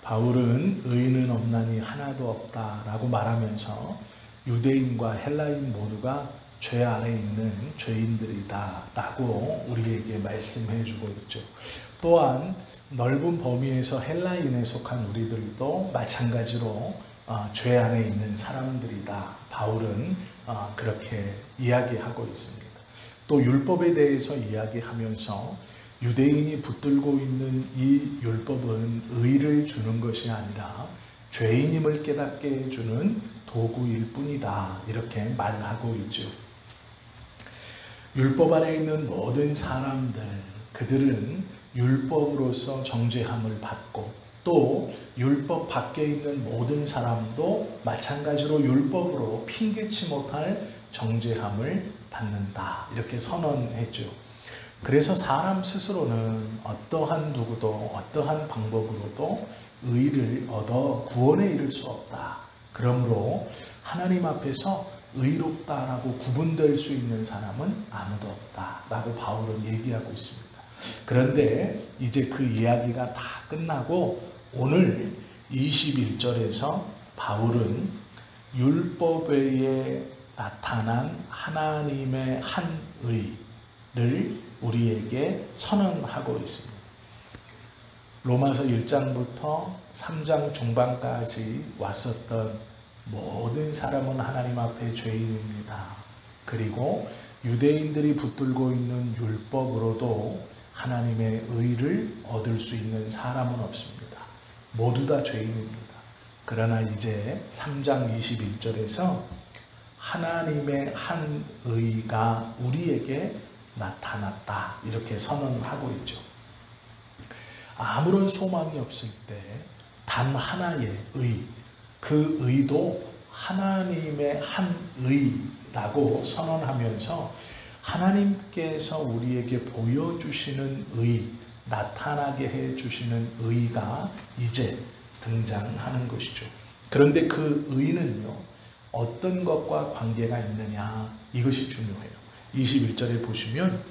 바울은 의인은 없나니 하나도 없다라고 말하면서 유대인과 헬라인 모두가 죄 아래 있는 죄인들이다라고 우리에게 말씀해 주고 있죠. 또한 넓은 범위에서 헬라인에 속한 우리들도 마찬가지로 죄 안에 있는 사람들이다. 바울은 그렇게 이야기하고 있습니다. 또 율법에 대해서 이야기하면서 유대인이 붙들고 있는 이 율법은 의를 주는 것이 아니라 죄인임을 깨닫게 해주는 도구일 뿐이다. 이렇게 말하고 있죠. 율법 안에 있는 모든 사람들, 그들은 율법으로서 정죄함을 받고 또 율법 밖에 있는 모든 사람도 마찬가지로 율법으로 핑계치 못할 정죄함을 받는다. 이렇게 선언했죠. 그래서 사람 스스로는 어떠한 누구도 어떠한 방법으로도 의를 얻어 구원에 이를 수 없다. 그러므로 하나님 앞에서 의롭다라고 구분될 수 있는 사람은 아무도 없다라고 바울은 얘기하고 있습니다. 그런데 이제 그 이야기가 다 끝나고 오늘 21절에서 바울은 율법 외에 나타난 하나님의 한 의를 우리에게 선언하고 있습니다. 로마서 1장부터 3장 중반까지 왔었던 모든 사람은 하나님 앞에 죄인입니다. 그리고 유대인들이 붙들고 있는 율법으로도 하나님의 의를 얻을 수 있는 사람은 없습니다. 모두 다 죄인입니다. 그러나 이제 3장 21절에서 하나님의 한 의가 우리에게 나타났다. 이렇게 선언하고 있죠. 아무런 소망이 없을 때 단 하나의 의, 그 의도 하나님의 한 의라고 선언하면서 하나님께서 우리에게 보여주시는 의, 나타나게 해주시는 의가 이제 등장하는 것이죠. 그런데 그 의는요, 어떤 것과 관계가 있느냐, 이것이 중요해요. 21절에 보시면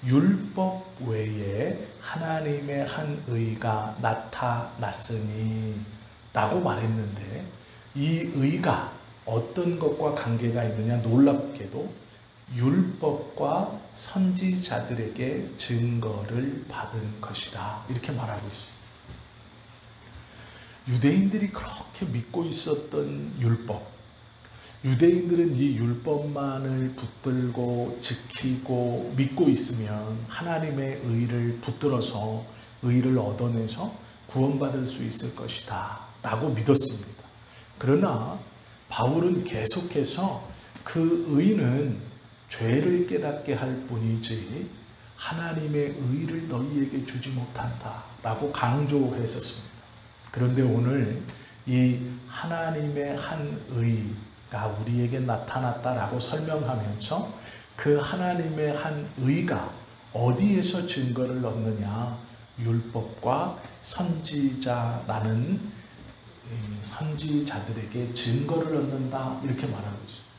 율법 외에 하나님의 한 의가 나타났으니 라고 말했는데 이 의가 어떤 것과 관계가 있느냐, 놀랍게도 율법과 선지자들에게 증거를 받은 것이다. 이렇게 말하고 있습니다. 유대인들이 그렇게 믿고 있었던 율법, 유대인들은 이 율법만을 붙들고 지키고 믿고 있으면 하나님의 의를 붙들어서 의를 얻어내서 구원받을 수 있을 것이다 라고 믿었습니다. 그러나 바울은 계속해서 그 의는 죄를 깨닫게 할 뿐이지 하나님의 의를 너희에게 주지 못한다 라고 강조했었습니다. 그런데 오늘 이 하나님의 한 의가 우리에게 나타났다라고 설명하면서 그 하나님의 한 의가 어디에서 증거를 얻느냐, 율법과 선지자라는 선지자들에게 증거를 얻는다 이렇게 말하고 있어요.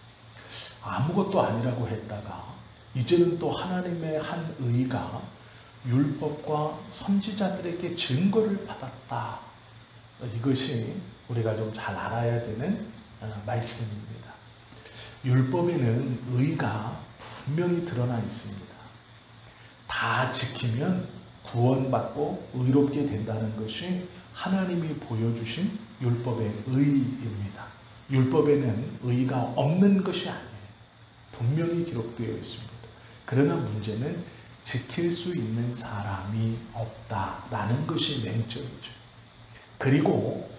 아무것도 아니라고 했다가 이제는 또 하나님의 한 의가 율법과 선지자들에게 증거를 받았다. 이것이 우리가 좀 잘 알아야 되는 말씀입니다. 율법에는 의가 분명히 드러나 있습니다. 다 지키면 구원받고 의롭게 된다는 것이 하나님이 보여주신 율법의 의입니다. 율법에는 의가 없는 것이 아니에요. 분명히 기록되어 있습니다. 그러나 문제는 지킬 수 있는 사람이 없다라는 것이 맹점이죠. 그리고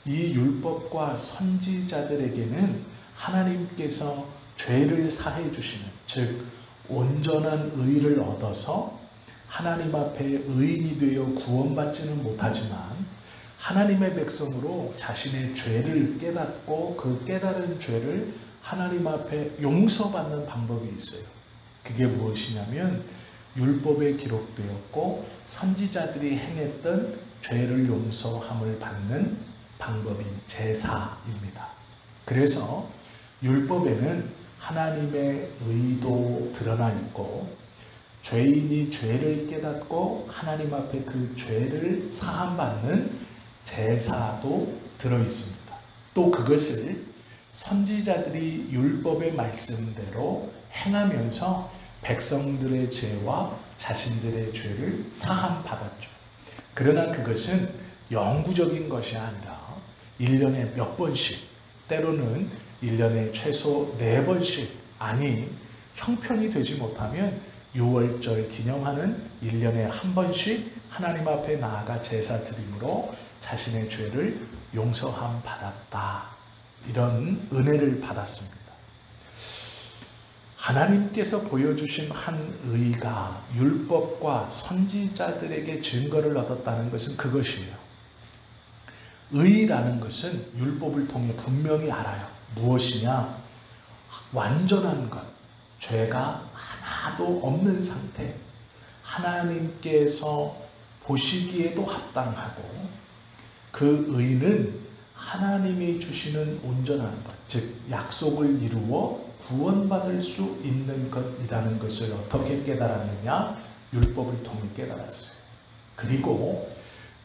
이 율법과 선지자들에게는 하나님께서 죄를 사해 주시는, 즉 온전한 의를 얻어서 하나님 앞에 의인이 되어 구원받지는 못하지만 하나님의 백성으로 자신의 죄를 깨닫고 그 깨달은 죄를 하나님 앞에 용서받는 방법이 있어요. 그게 무엇이냐면 율법에 기록되었고 선지자들이 행했던 죄를 용서함을 받는 방법인 제사입니다. 그래서 율법에는 하나님의 의도 드러나 있고 죄인이 죄를 깨닫고 하나님 앞에 그 죄를 사함받는 제사도 들어 있습니다. 또 그것을 선지자들이 율법의 말씀대로 행하면서 백성들의 죄와 자신들의 죄를 사함 받았죠. 그러나 그것은 영구적인 것이 아니라 1년에 몇 번씩, 때로는 1년에 최소 4번씩, 아니 형편이 되지 못하면 6월절 기념하는 1년에 한 번씩 하나님 앞에 나아가 제사 드림으로 자신의 죄를 용서함 받았다. 이런 은혜를 받았습니다. 하나님께서 보여주신 한 의가 율법과 선지자들에게 증거를 얻었다는 것은 그것이에요. 의라는 것은 율법을 통해 분명히 알아요. 무엇이냐? 완전한 것, 죄가 하나도 없는 상태, 하나님께서 보시기에도 합당하고, 그 의는 하나님이 주시는 온전한 것, 즉 약속을 이루어 구원받을 수 있는 것이라는 것을 어떻게 깨달았느냐? 율법을 통해 깨달았어요. 그리고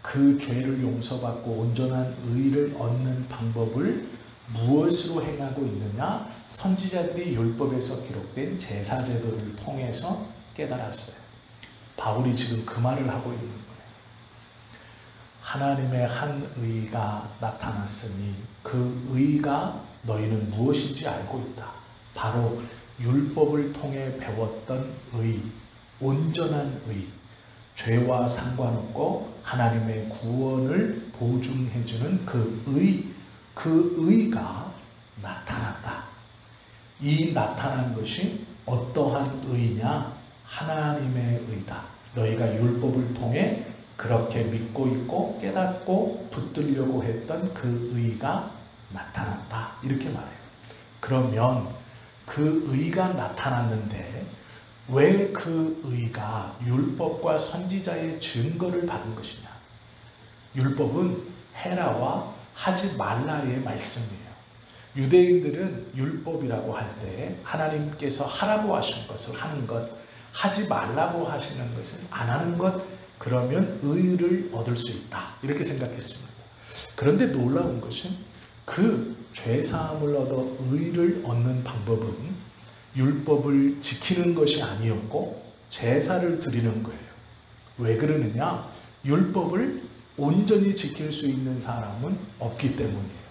그 죄를 용서받고 온전한 의를 얻는 방법을 무엇으로 행하고 있느냐? 선지자들이 율법에서 기록된 제사제도를 통해서 깨달았어요. 바울이 지금 그 말을 하고 있는 거예요. 하나님의 한 의가 나타났으니 그 의가 너희는 무엇인지 알고 있다. 바로 율법을 통해 배웠던 의, 온전한 의, 죄와 상관없고 하나님의 구원을 보증해주는 그 의가 나타났다. 이 나타난 것이 어떠한 의냐? 하나님의 의다. 너희가 율법을 통해 그렇게 믿고 있고 깨닫고 붙들려고 했던 그 의가 나타났다. 이렇게 말해요. 그러면 그 의가 나타났는데 왜 그 의가 율법과 선지자의 증거를 받은 것이냐? 율법은 해라와 하지 말라의 말씀이에요. 유대인들은 율법이라고 할 때 하나님께서 하라고 하신 것을 하는 것, 하지 말라고 하시는 것은 안 하는 것, 그러면 의를 얻을 수 있다. 이렇게 생각했습니다. 그런데 놀라운 것은 그 죄사함을 얻어 의를 얻는 방법은 율법을 지키는 것이 아니었고 제사를 드리는 거예요. 왜 그러느냐? 율법을 온전히 지킬 수 있는 사람은 없기 때문이에요.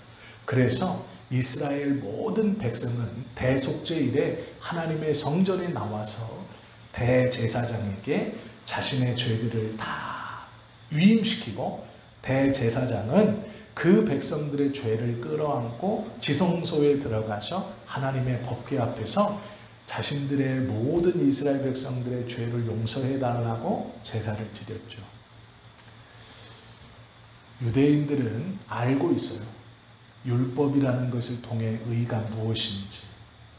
그래서 이스라엘 모든 백성은 대속죄일에 하나님의 성전에 나와서 대제사장에게 자신의 죄들을 다 위임시키고, 대제사장은 그 백성들의 죄를 끌어안고 지성소에 들어가서 하나님의 법궤 앞에서 자신들의 모든 이스라엘 백성들의 죄를 용서해 달라고 제사를 드렸죠. 유대인들은 알고 있어요. 율법이라는 것을 통해 의가 무엇인지,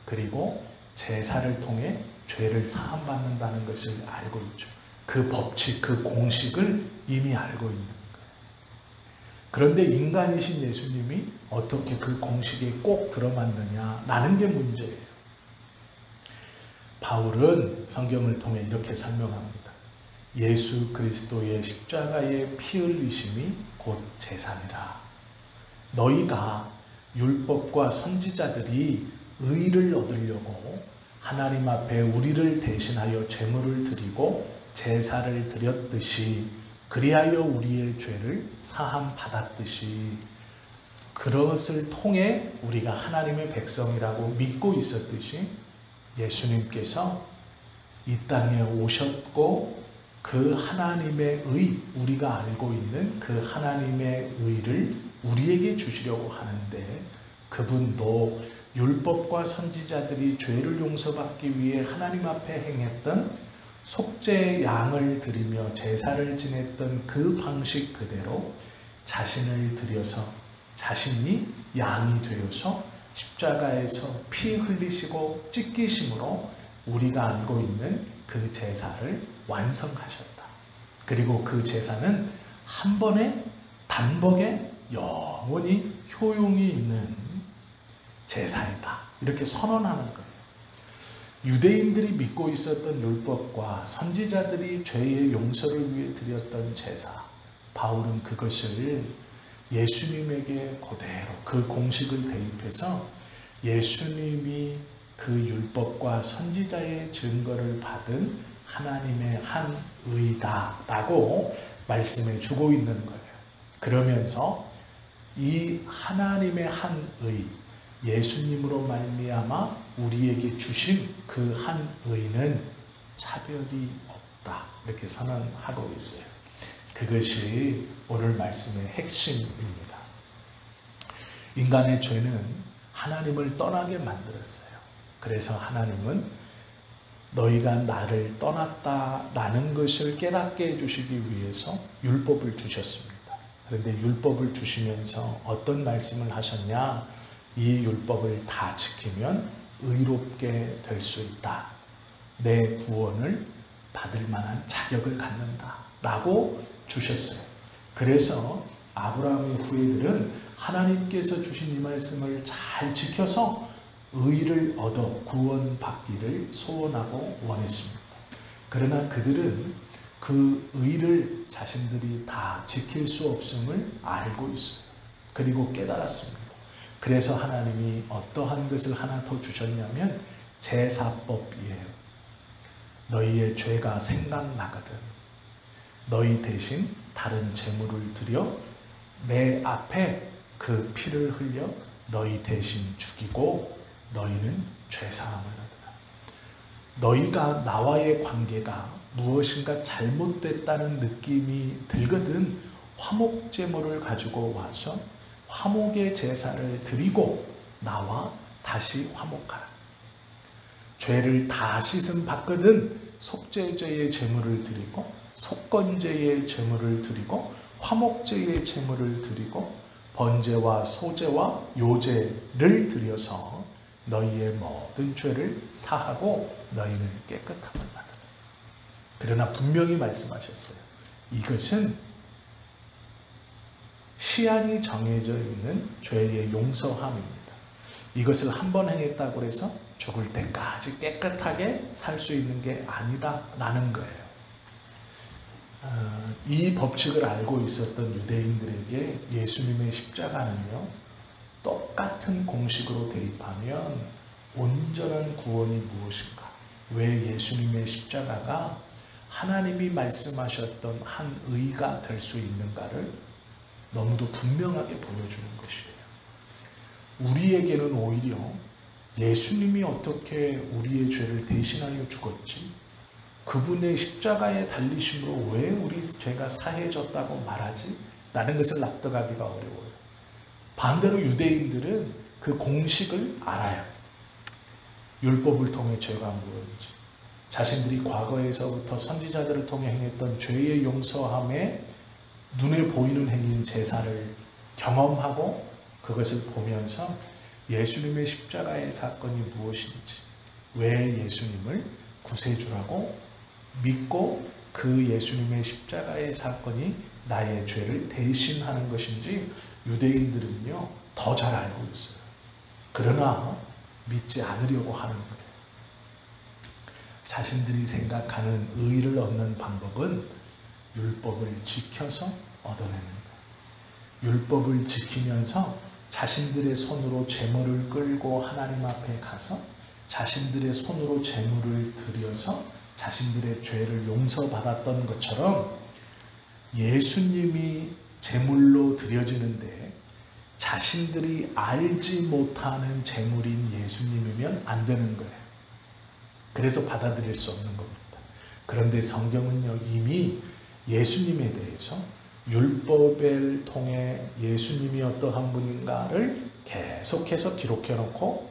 그리고 제사를 통해 죄를 사함받는다는 것을 알고 있죠. 그 법칙, 그 공식을 이미 알고 있는 거예요. 그런데 인간이신 예수님이 어떻게 그 공식에 꼭 들어맞느냐라는 게 문제예요. 바울은 성경을 통해 이렇게 설명합니다. 예수 그리스도의 십자가의 피 흘리심이 곧 제사니라. 너희가 율법과 선지자들이 의를 얻으려고 하나님 앞에 우리를 대신하여 제물을 드리고 제사를 드렸듯이, 그리하여 우리의 죄를 사함 받았듯이, 그것을 통해 우리가 하나님의 백성이라고 믿고 있었듯이 예수님께서 이 땅에 오셨고 그 하나님의 의, 우리가 알고 있는 그 하나님의 의를 우리에게 주시려고 하는데, 그분도 율법과 선지자들이 죄를 용서받기 위해 하나님 앞에 행했던 속죄 양을 드리며 제사를 지냈던 그 방식 그대로 자신을 드려서 자신이 양이 되어서 십자가에서 피 흘리시고 찢기심으로 우리가 알고 있는 그 제사를 완성하셨다. 그리고 그 제사는 한 번에 단번에 영원히 효용이 있는 제사이다. 이렇게 선언하는 거예요. 유대인들이 믿고 있었던 율법과 선지자들이 죄의 용서를 위해 드렸던 제사, 바울은 그것을 예수님에게 그대로 그 공식을 대입해서 예수님이 그 율법과 선지자의 증거를 받은 하나님의 한 의다라고 말씀해 주고 있는 거예요. 그러면서 이 하나님의 한 의, 예수님으로 말미암아 우리에게 주신 그 한 의는 차별이 없다, 이렇게 선언하고 있어요. 그것이 오늘 말씀의 핵심입니다. 인간의 죄는 하나님을 떠나게 만들었어요. 그래서 하나님은 너희가 나를 떠났다라는 것을 깨닫게 해주시기 위해서 율법을 주셨습니다. 그런데 율법을 주시면서 어떤 말씀을 하셨냐? 이 율법을 다 지키면 의롭게 될 수 있다. 내 구원을 받을 만한 자격을 갖는다 라고 주셨어요. 그래서 아브라함의 후예들은 하나님께서 주신 이 말씀을 잘 지켜서 의를 얻어 구원받기를 소원하고 원했습니다. 그러나 그들은 그 의를 자신들이 다 지킬 수 없음을 알고 있어요. 그리고 깨달았습니다. 그래서 하나님이 어떠한 것을 하나 더 주셨냐면 제사법이에요. 너희의 죄가 생각나거든 너희 대신 다른 제물을 드려 내 앞에 그 피를 흘려 너희 대신 죽이고 너희는 죄사함을 하더라. 너희가 나와의 관계가 무엇인가 잘못됐다는 느낌이 들거든 화목제물을 가지고 와서 화목의 제사를 드리고 나와 다시 화목하라. 죄를 다 씻음 받거든 속죄제의 제물을 드리고 속건제의 제물을 드리고 화목제의 제물을 드리고 번제와 소제와 요제를 드려서 너희의 모든 죄를 사하고 너희는 깨끗함을 받으라. 그러나 분명히 말씀하셨어요. 이것은 시한이 정해져 있는 죄의 용서함입니다. 이것을 한 번 행했다고 해서 죽을 때까지 깨끗하게 살 수 있는 게 아니다 라는 거예요. 이 법칙을 알고 있었던 유대인들에게 예수님의 십자가는요, 똑같은 공식으로 대입하면 온전한 구원이 무엇인가, 왜 예수님의 십자가가 하나님이 말씀하셨던 한 의가 될 수 있는가를 너무도 분명하게 보여주는 것이에요. 우리에게는 오히려 예수님이 어떻게 우리의 죄를 대신하여 죽었지, 그분의 십자가에 달리심으로 왜 우리 죄가 사해졌다고 말하지? 라는 것을 납득하기가 어려워요. 반대로 유대인들은 그 공식을 알아요. 율법을 통해 죄가 무엇인지, 자신들이 과거에서부터 선지자들을 통해 행했던 죄의 용서함에 눈에 보이는 행위인 제사를 경험하고 그것을 보면서 예수님의 십자가의 사건이 무엇인지, 왜 예수님을 구세주라고 믿고 그 예수님의 십자가의 사건이 나의 죄를 대신하는 것인지 유대인들은요 더 잘 알고 있어요. 그러나 믿지 않으려고 하는 거예요. 자신들이 생각하는 의를 얻는 방법은 율법을 지켜서 얻어내는 거예요. 율법을 지키면서 자신들의 손으로 제물을 끌고 하나님 앞에 가서 자신들의 손으로 제물을 드려서 자신들의 죄를 용서받았던 것처럼 예수님이 제물로 드려지는데 자신들이 알지 못하는 제물인 예수님이면 안 되는 거예요. 그래서 받아들일 수 없는 겁니다. 그런데 성경은요, 이미 예수님에 대해서 율법을 통해 예수님이 어떠한 분인가를 계속해서 기록해 놓고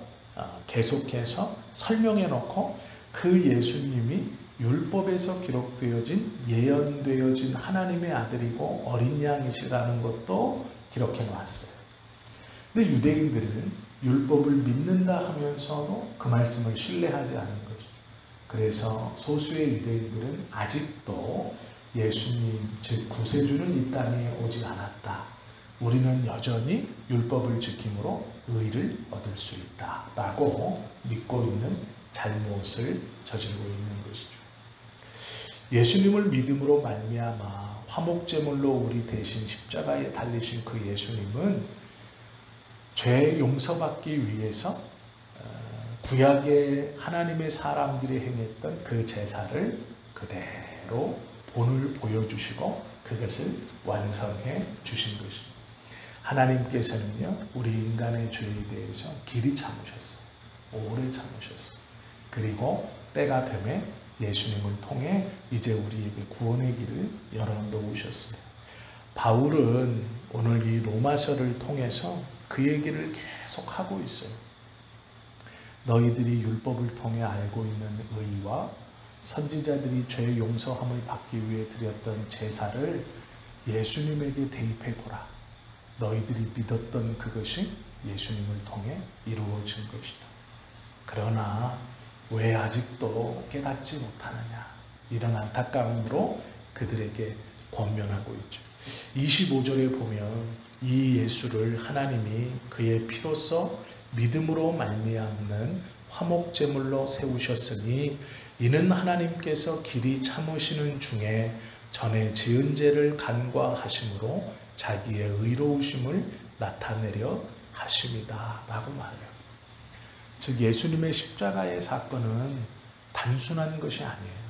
계속해서 설명해 놓고 그 예수님이 율법에서 기록되어진 예언되어진 하나님의 아들이고 어린 양이시라는 것도 기록해 놓았어요. 근데 유대인들은 율법을 믿는다 하면서도 그 말씀을 신뢰하지 않은 거죠. 그래서 소수의 유대인들은 아직도 예수님 즉 구세주는 이 땅에 오지 않았다, 우리는 여전히 율법을 지킴으로 의를 얻을 수 있다 라고 믿고 있는 잘못을 저지르고 있는 것이죠. 예수님을 믿음으로 말미암아 화목제물로 우리 대신 십자가에 달리신 그 예수님은 죄 용서받기 위해서 구약의 하나님의 사람들이 행했던 그 제사를 그대로 본을 보여주시고 그것을 완성해 주신 것입니다. 하나님께서는요, 우리 인간의 죄에 대해서 길이 참으셨어요. 오래 참으셨어요. 그리고 때가 되매 예수님을 통해 이제 우리에게 구원의 길을 열어놓으셨어요. 바울은 오늘 이 로마서를 통해서 그 얘기를 계속하고 있어요. 너희들이 율법을 통해 알고 있는 의와 선지자들이 죄 용서함을 받기 위해 드렸던 제사를 예수님에게 대입해보라. 너희들이 믿었던 그것이 예수님을 통해 이루어진 것이다. 그러나 왜 아직도 깨닫지 못하느냐, 이런 안타까움으로 그들에게 권면하고 있죠. 25절에 보면 이 예수를 하나님이 그의 피로써 믿음으로 말미암는 화목제물로 세우셨으니 이는 하나님께서 길이 참으시는 중에 전에 지은 죄를 간과하심으로 자기의 의로우심을 나타내려 하심이다 라고 말해요. 즉 예수님의 십자가의 사건은 단순한 것이 아니에요.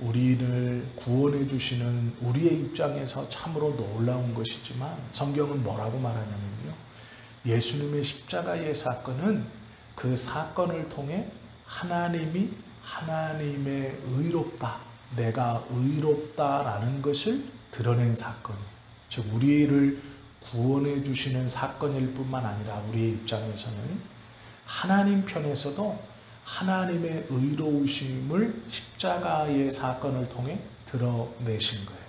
우리를 구원해 주시는 우리의 입장에서 참으로 놀라운 것이지만 성경은 뭐라고 말하냐면요, 예수님의 십자가의 사건은 그 사건을 통해 하나님이 하나님의 의롭다, 내가 의롭다라는 것을 드러낸 사건이에요. 즉 우리를 구원해 주시는 사건일 뿐만 아니라 우리의 입장에서는 하나님 편에서도 하나님의 의로우심을 십자가의 사건을 통해 드러내신 거예요.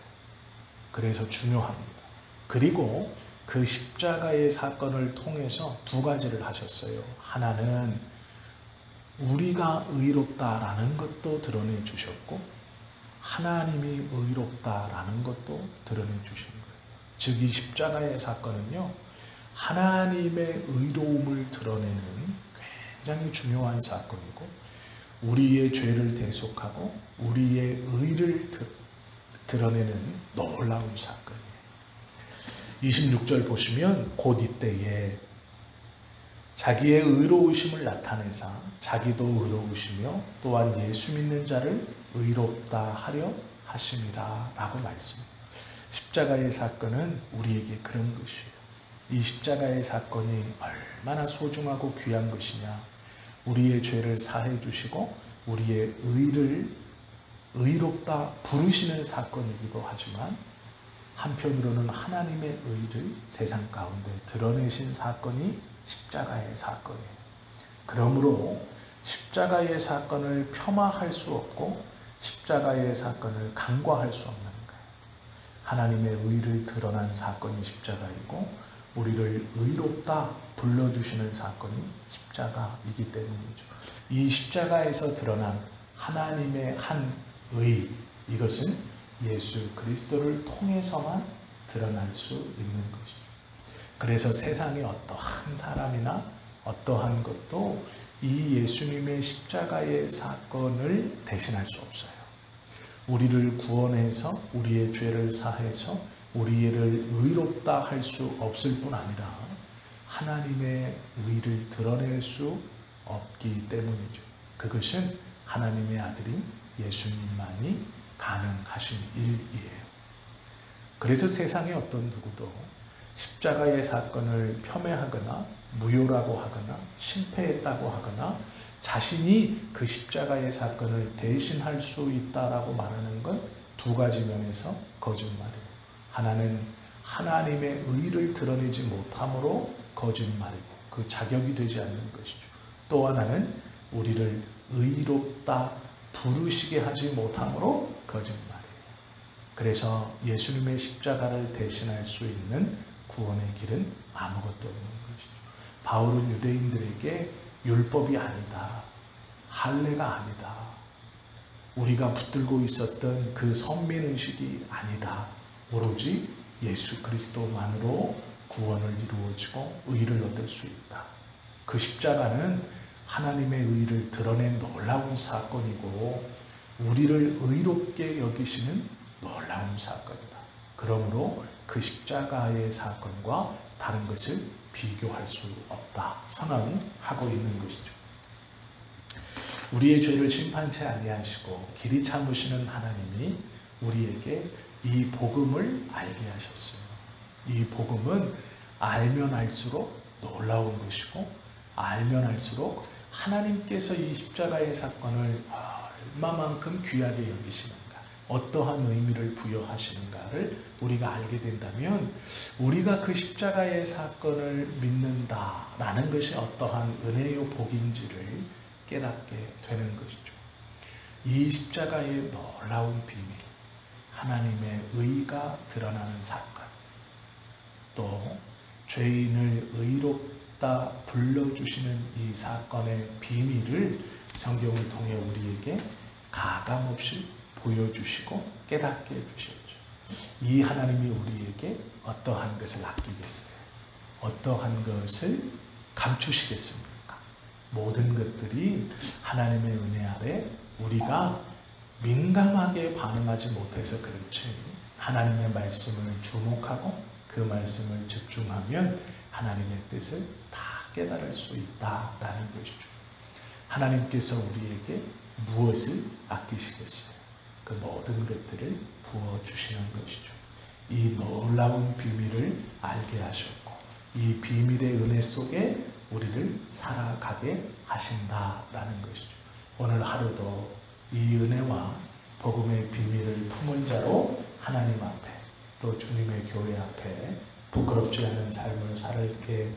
그래서 중요합니다. 그리고 그 십자가의 사건을 통해서 두 가지를 하셨어요. 하나는 우리가 의롭다라는 것도 드러내 주셨고 하나님이 의롭다라는 것도 드러내 주신 거예요. 즉 이 십자가의 사건은요, 하나님의 의로움을 드러내는 굉장히 중요한 사건이고 우리의 죄를 대속하고 우리의 의를 드러내는 놀라운 사건이에요. 26절 보시면 곧 이때에 자기의 의로우심을 나타내사 자기도 의로우시며 또한 예수 믿는 자를 의롭다 하려 하심이라 라고 말씀합니다. 십자가의 사건은 우리에게 그런 것이에요. 이 십자가의 사건이 얼마나 소중하고 귀한 것이냐, 우리의 죄를 사해 주시고 우리의 의를 의롭다 부르시는 사건이기도 하지만 한편으로는 하나님의 의를 세상 가운데 드러내신 사건이 십자가의 사건이에요. 그러므로 십자가의 사건을 폄하할 수 없고 십자가의 사건을 간과할 수 없는 거예요. 하나님의 의를 드러난 사건이 십자가이고 우리를 의롭다 불러주시는 사건이 십자가이기 때문이죠. 이 십자가에서 드러난 하나님의 한 의, 이것은 예수 그리스도를 통해서만 드러날 수 있는 것이죠. 그래서 세상의 어떠한 사람이나 어떠한 것도 이 예수님의 십자가의 사건을 대신할 수 없어요. 우리를 구원해서 우리의 죄를 사해서 우리를 의롭다 할 수 없을 뿐 아니라 하나님의 의를 드러낼 수 없기 때문이죠. 그것은 하나님의 아들인 예수님만이 가능하신 일이에요. 그래서 세상의 어떤 누구도 십자가의 사건을 폄훼하거나 무효라고 하거나 실패했다고 하거나 자신이 그 십자가의 사건을 대신할 수 있다라고 말하는 건 두 가지 면에서 거짓말이에요. 하나는 하나님의 의를 드러내지 못함으로 거짓말이고 그 자격이 되지 않는 것이죠. 또 하나는 우리를 의롭다 부르시게 하지 못함으로 거짓말이에요. 그래서 예수님의 십자가를 대신할 수 있는 구원의 길은 아무것도 없는 것이죠. 바울은 유대인들에게 율법이 아니다, 할례가 아니다, 우리가 붙들고 있었던 그 선민의식이 아니다, 오로지 예수 그리스도만으로 구원을 이루어지고 의를 얻을 수 있다. 그 십자가는 하나님의 의를 드러낸 놀라운 사건이고 우리를 의롭게 여기시는 놀라운 사건이다. 그러므로 그 십자가의 사건과 다른 것을 비교할 수 없다 선언하고 있는 것이죠. 우리의 죄를 심판치 아니하시고 길이 참으시는 하나님이 우리에게 이 복음을 알게 하셨어요. 이 복음은 알면 알수록 놀라운 것이고 알면 알수록 하나님께서 이 십자가의 사건을 얼마만큼 귀하게 여기시는가, 어떠한 의미를 부여하시는가를 우리가 알게 된다면 우리가 그 십자가의 사건을 믿는다라는 것이 어떠한 은혜요 복인지를 깨닫게 되는 것이죠. 이 십자가의 놀라운 비밀, 하나님의 의가 드러나는 사건, 또 죄인을 의롭다 불러주시는 이 사건의 비밀을 성경을 통해 우리에게 가감없이 보여주시고 깨닫게 해주셨죠. 이 하나님이 우리에게 어떠한 것을 아끼겠어요? 어떠한 것을 감추시겠습니까? 모든 것들이 하나님의 은혜 아래 우리가 민감하게 반응하지 못해서 그렇지, 하나님의 말씀을 주목하고 그 말씀을 집중하면 하나님의 뜻을 다 깨달을 수 있다라는 것이죠. 하나님께서 우리에게 무엇을 아끼시겠어요? 그 모든 것들을 부어주시는 것이죠. 이 놀라운 비밀을 알게 하셨고 이 비밀의 은혜 속에 우리를 살아가게 하신다라는 것이죠. 오늘 하루도 이 은혜와 복음의 비밀을 품은 자로 하나님 앞에 또 주님의 교회 앞에 부끄럽지 않은 삶을 살게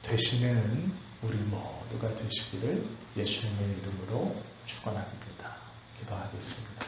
되시는 우리 모두가 되시기를 예수님의 이름으로 축원합니다. 기도하겠습니다.